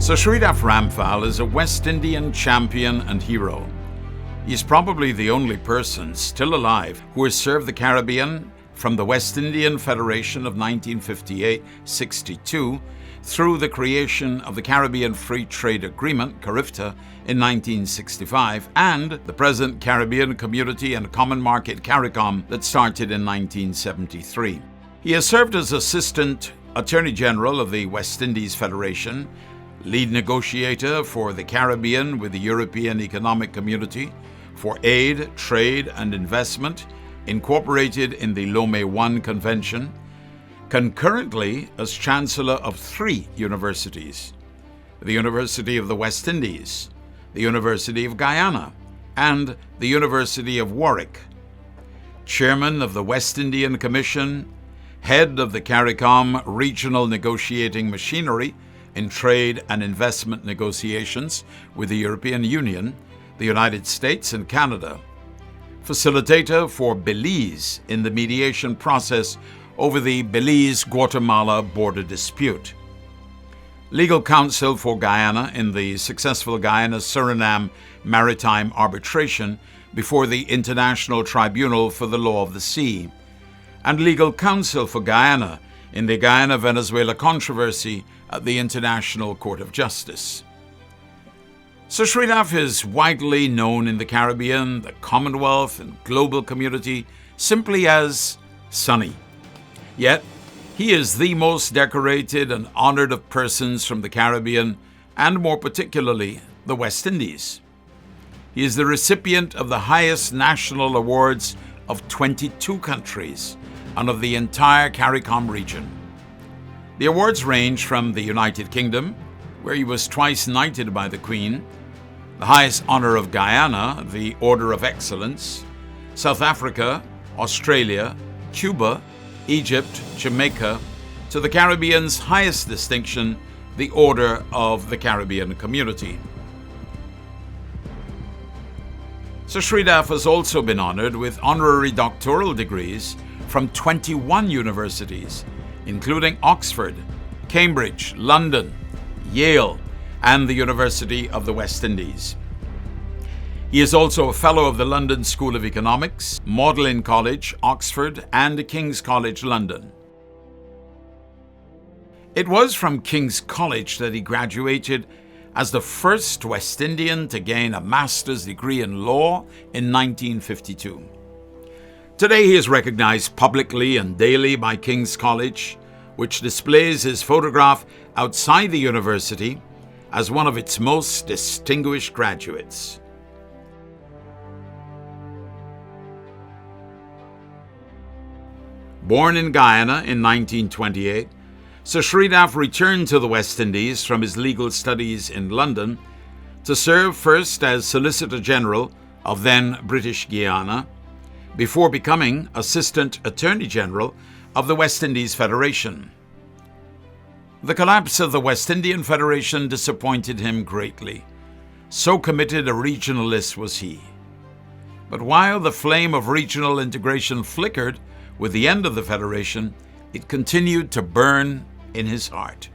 So Shridath Ramphal is a West Indian champion and hero. He's probably the only person still alive who has served the Caribbean from the West Indian Federation of 1958-62 through the creation of the Caribbean Free Trade Agreement, CARIFTA, in 1965, and the present Caribbean Community and Common Market, CARICOM, that started in 1973. He has served as Assistant Attorney General of the West Indies Federation, lead negotiator for the Caribbean with the European Economic Community for aid, trade, and investment, incorporated in the Lomé I Convention, concurrently as Chancellor of 3 universities: the University of the West Indies, the University of Guyana, and the University of Warwick, Chairman of the West Indian Commission, Head of the CARICOM Regional Negotiating Machinery in trade and investment negotiations with the European Union, the United States, and Canada, facilitator for Belize in the mediation process over the Belize-Guatemala border dispute, legal counsel for Guyana in the successful Guyana-Suriname maritime arbitration before the International Tribunal for the Law of the Sea, and legal counsel for Guyana in the Guyana-Venezuela controversy at the International Court of Justice. So Shridath is widely known in the Caribbean, the Commonwealth, and global community simply as Sonny. Yet, he is the most decorated and honored of persons from the Caribbean, and more particularly, the West Indies. He is the recipient of the highest national awards of 22 countries and of the entire CARICOM region. The awards range from the United Kingdom, where he was twice knighted by the Queen, the highest honor of Guyana, the Order of Excellence, South Africa, Australia, Cuba, Egypt, Jamaica, to the Caribbean's highest distinction, the Order of the Caribbean Community. So Shridath has also been honored with honorary doctoral degrees from 21 universities, including Oxford, Cambridge, London, Yale, and the University of the West Indies. He is also a Fellow of the London School of Economics, Magdalen College, Oxford, and King's College, London. It was from King's College that he graduated as the first West Indian to gain a master's degree in law in 1952. Today he is recognized publicly and daily by King's College, which displays his photograph outside the university as one of its most distinguished graduates. Born in Guyana in 1928, Sir Shridath returned to the West Indies from his legal studies in London to serve first as Solicitor General of then British Guiana, before becoming Assistant Attorney General of the West Indies Federation. The collapse of the West Indian Federation disappointed him greatly. So committed a regionalist was he. But while the flame of regional integration flickered with the end of the Federation, it continued to burn in his heart.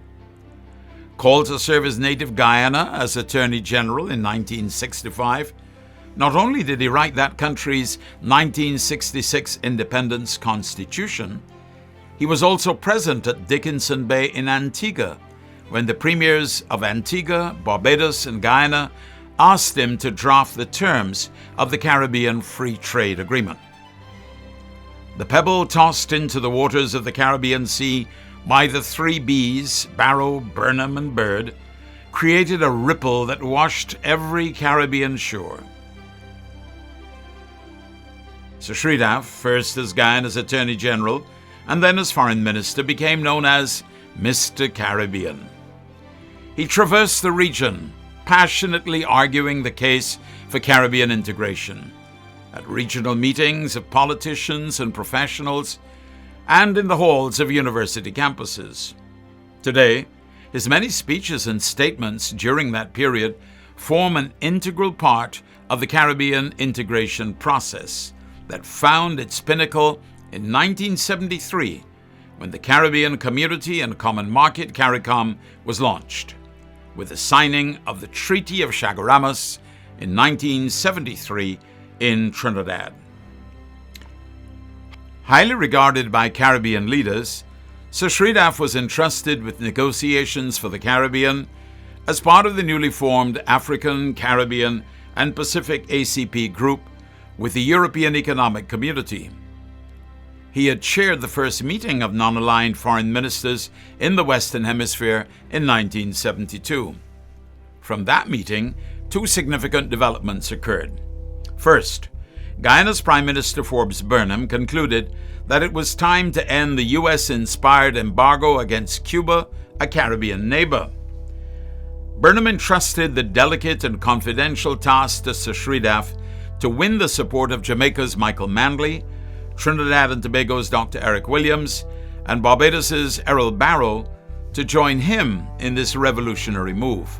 Called to serve his native Guyana as Attorney General in 1965, not only did he write that country's 1966 Independence Constitution, he was also present at Dickinson Bay in Antigua when the premiers of Antigua, Barbados, and Guyana asked him to draft the terms of the Caribbean Free Trade Agreement. The pebble tossed into the waters of the Caribbean Sea by the 3 Bs, Barrow, Burnham, and Bird, created a ripple that washed every Caribbean shore. Sir Shridath, first as Guyana's Attorney General and then as Foreign Minister, became known as Mr. Caribbean. He traversed the region, passionately arguing the case for Caribbean integration, at regional meetings of politicians and professionals, and in the halls of university campuses. Today, his many speeches and statements during that period form an integral part of the Caribbean integration process that found its pinnacle in 1973 when the Caribbean Community and Common Market, CARICOM, was launched. with the signing of the Treaty of Chaguaramas in 1973 in Trinidad. Highly regarded by Caribbean leaders, Sir Shridath was entrusted with negotiations for the Caribbean as part of the newly formed African, Caribbean, and Pacific ACP group with the European Economic Community. He had chaired the first meeting of non-aligned foreign ministers in the Western Hemisphere in 1972. From that meeting, two significant developments occurred. First, Guyana's Prime Minister Forbes Burnham concluded that it was time to end the U.S.-inspired embargo against Cuba, a Caribbean neighbor. Burnham entrusted the delicate and confidential task to Sir Shridath to win the support of Jamaica's Michael Manley, Trinidad and Tobago's Dr. Eric Williams, and Barbados's Errol Barrow to join him in this revolutionary move.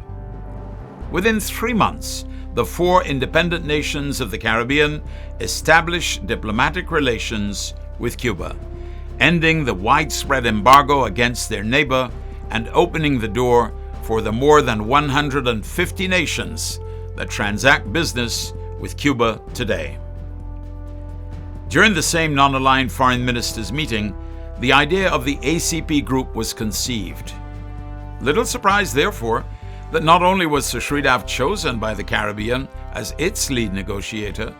Within 3 months, the four independent nations of the Caribbean established diplomatic relations with Cuba, ending the widespread embargo against their neighbor and opening the door for the more than 150 nations that transact business with Cuba today. During the same non-aligned foreign ministers' meeting, the idea of the ACP group was conceived. Little surprise, therefore, that not only was Sir Shridath chosen by the Caribbean as its lead negotiator,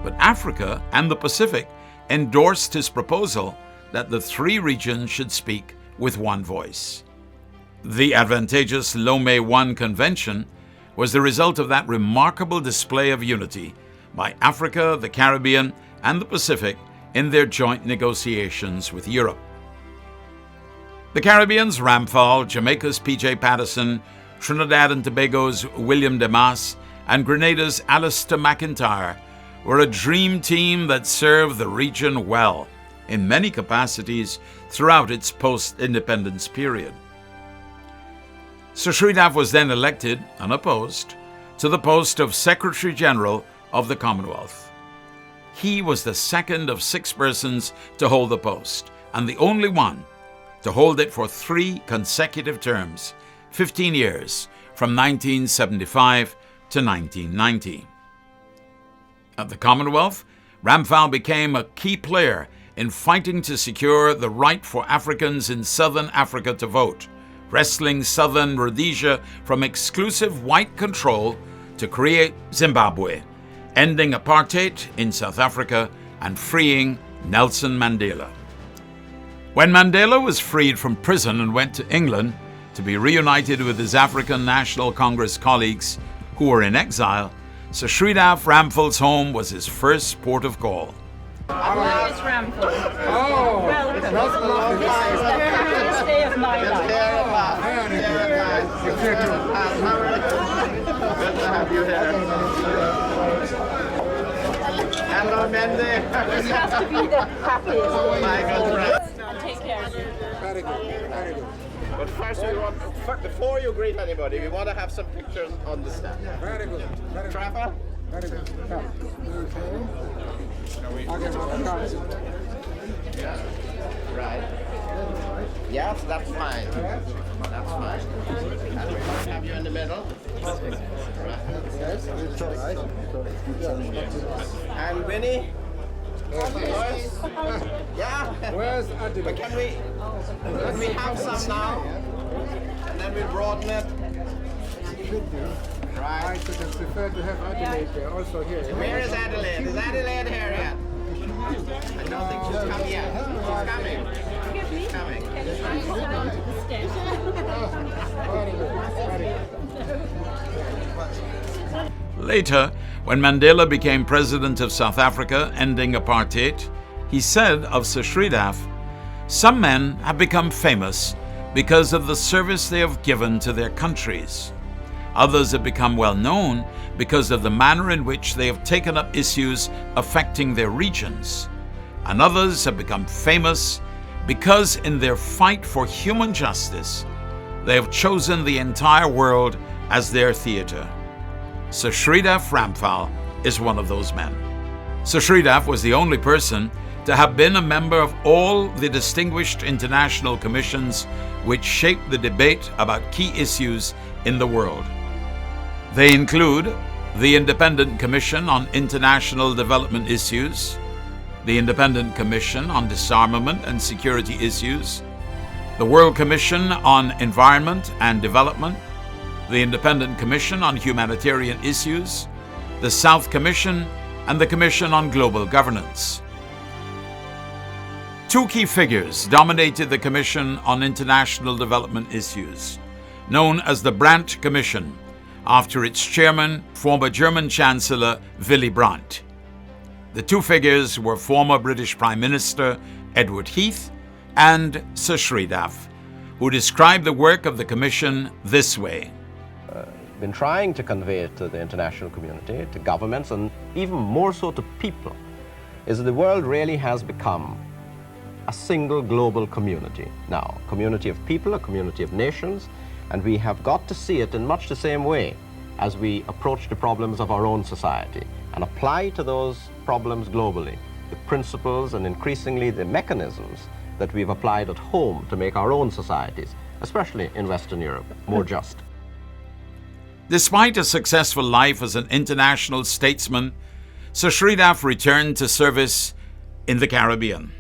but Africa and the Pacific endorsed his proposal that the three regions should speak with one voice. The advantageous Lomé I Convention was the result of that remarkable display of unity by Africa, the Caribbean, and the Pacific in their joint negotiations with Europe. The Caribbean's Ramphal, Jamaica's P.J. Patterson, Trinidad and Tobago's William Demas, and Grenada's Alistair McIntyre were a dream team that served the region well in many capacities throughout its post-independence period. Sir Shridath was then elected, unopposed, to the post of Secretary General of the Commonwealth. He was the second of 6 persons to hold the post, and the only one to hold it for 3 consecutive terms, 15 years, from 1975 to 1990. At the Commonwealth, Ramphal became a key player in fighting to secure the right for Africans in Southern Africa to vote, wresting Southern Rhodesia from exclusive white control to create Zimbabwe, ending apartheid in South Africa, and freeing Nelson Mandela. When Mandela was freed from prison and went to England to be reunited with his African National Congress colleagues who were in exile, Sir Shridath Ramphal's home was his first port of call. Hello, it's Ramphal. Oh, well, this is the happiest day of my life. Good to have you here. Hello, Mandy. You have to be the happiest. My good friend. Take care. Very good, very good. But first, before you greet anybody, we want to have some pictures on the stand. Very good. Very good. Trevor? Very good. Yeah. Right. Yes, that's fine. That's fine. And we want to have you in the middle. And Winnie? Yeah. Where's Adelaide? But can we have some now? And then we broaden it. I Right. would prefer to have Adelaide there, also here. Where is Adelaide? Is Adelaide here yet? I don't think she's come yet. She's coming. She's coming. Very good, very good. Later, when Mandela became president of South Africa, ending apartheid, he said of Sir Shridath, "Some men have become famous because of the service they have given to their countries. Others have become well known because of the manner in which they have taken up issues affecting their regions. And others have become famous because in their fight for human justice, they have chosen the entire world as their theater." Sir Shridath Ramphal is one of those men. Sir Shridath was the only person to have been a member of all the distinguished international commissions which shape the debate about key issues in the world. They include the Independent Commission on International Development Issues, the Independent Commission on Disarmament and Security Issues, the World Commission on Environment and Development, the Independent Commission on Humanitarian Issues, the South Commission, and the Commission on Global Governance. Two key figures dominated the Commission on International Development Issues, known as the Brandt Commission, after its chairman, former German Chancellor Willy Brandt. The two figures were former British Prime Minister Edward Heath and Sir Shridath, who described the work of the Commission this way. Been trying to convey it to the international community, to governments, and even more so to people, is that the world really has become a single global community now, a community of people, a community of nations, and we have got to see it in much the same way as we approach the problems of our own society and apply to those problems globally the principles and increasingly the mechanisms that we've applied at home to make our own societies, especially in Western Europe, more just. Despite a successful life as an international statesman, Sir Shridath returned to service in the Caribbean,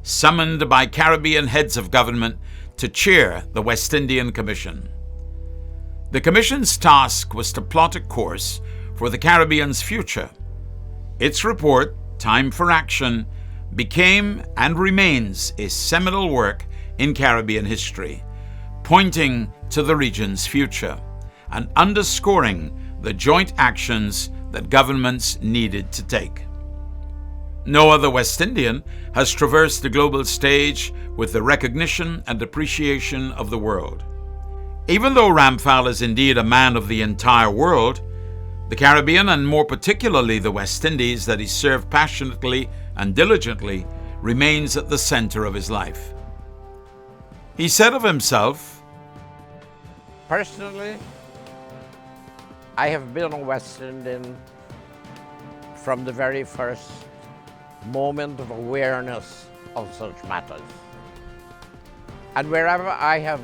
summoned by Caribbean heads of government to chair the West Indian Commission. The Commission's task was to plot a course for the Caribbean's future. Its report, Time for Action, became and remains a seminal work in Caribbean history, pointing to the region's future and underscoring the joint actions that governments needed to take. No other West Indian has traversed the global stage with the recognition and appreciation of the world. Even though Ramphal is indeed a man of the entire world, the Caribbean, and more particularly the West Indies that he served passionately and diligently, remains at the center of his life. He said of himself, Personally, I have been a West Indian from the very first moment of awareness of such matters. And wherever I have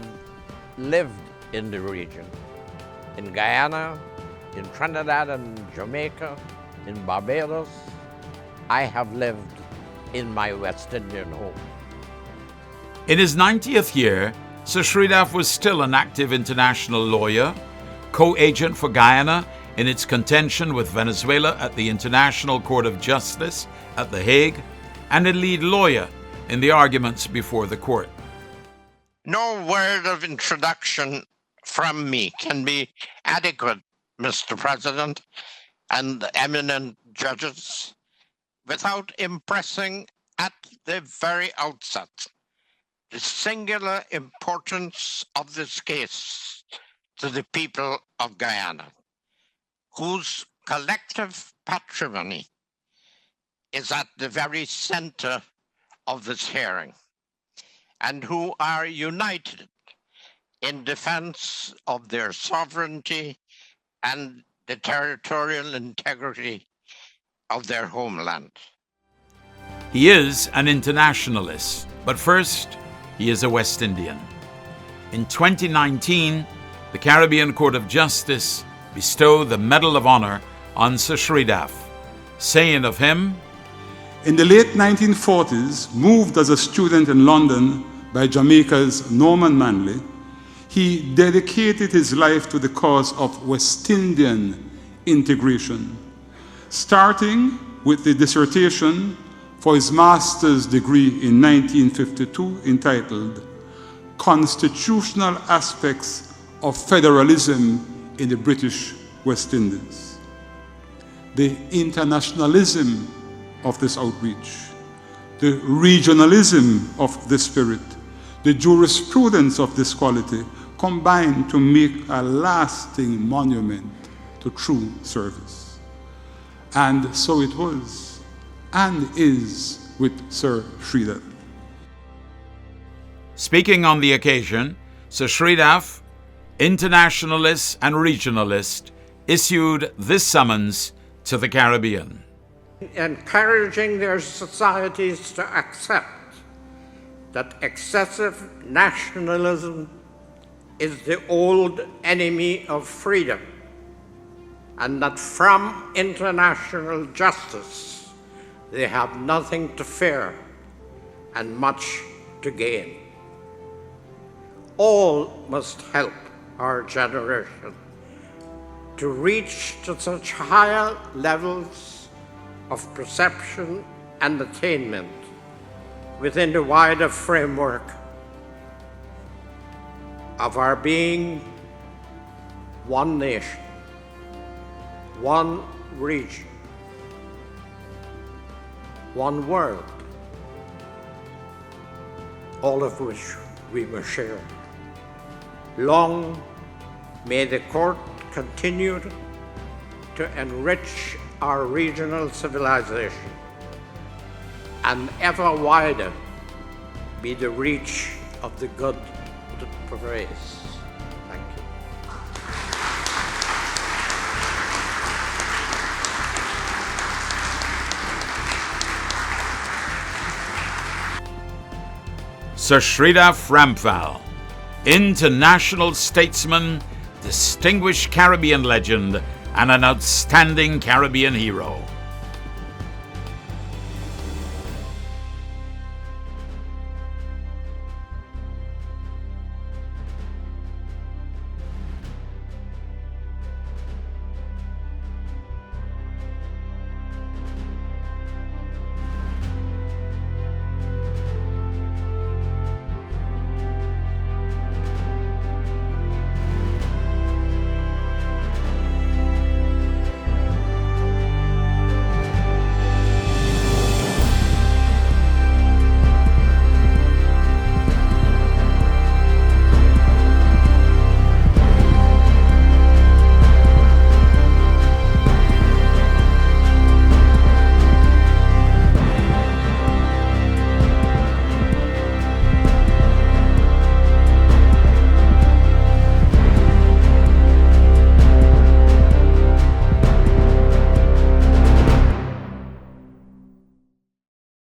lived in the region, in Guyana, in Trinidad and Jamaica, in Barbados, I have lived in my West Indian home. In his 90th year, Sir Shridath was still an active international lawyer, co-agent for Guyana in its contention with Venezuela at the International Court of Justice at The Hague, and a lead lawyer in the arguments before the court. No word of introduction from me can be adequate, Mr. President and eminent judges, without impressing at the very outset the singular importance of this case to the people of Guyana, whose collective patrimony is at the very center of this hearing, and who are united in defense of their sovereignty and the territorial integrity of their homeland. He is an internationalist, but first, he is a West Indian. In 2019, the Caribbean Court of Justice bestowed the Medal of Honor on Sir Shridath, saying of him, In the late 1940s, moved as a student in London by Jamaica's Norman Manley, he dedicated his life to the cause of West Indian integration, starting with the dissertation for his master's degree in 1952 entitled Constitutional Aspects of Federalism in the British West Indies. The internationalism of this outreach, the regionalism of this spirit, the jurisprudence of this quality combine to make a lasting monument to true service. And so it was, and is, with Sir Shridath. Speaking on the occasion, Sir Shridath, internationalist and regionalist, issued this summons to the Caribbean. encouraging their societies to accept that excessive nationalism is the old enemy of freedom, and that from international justice they have nothing to fear and much to gain. All must help our generation to reach to such higher levels of perception and attainment within the wider framework of our being one nation, one region, one world, all of which we must share. Long may the court continue to enrich our regional civilization, and ever wider be the reach of the good that prevails. Thank you. Sir Shridath Ramphal, international statesman, distinguished Caribbean legend, and an outstanding Caribbean hero.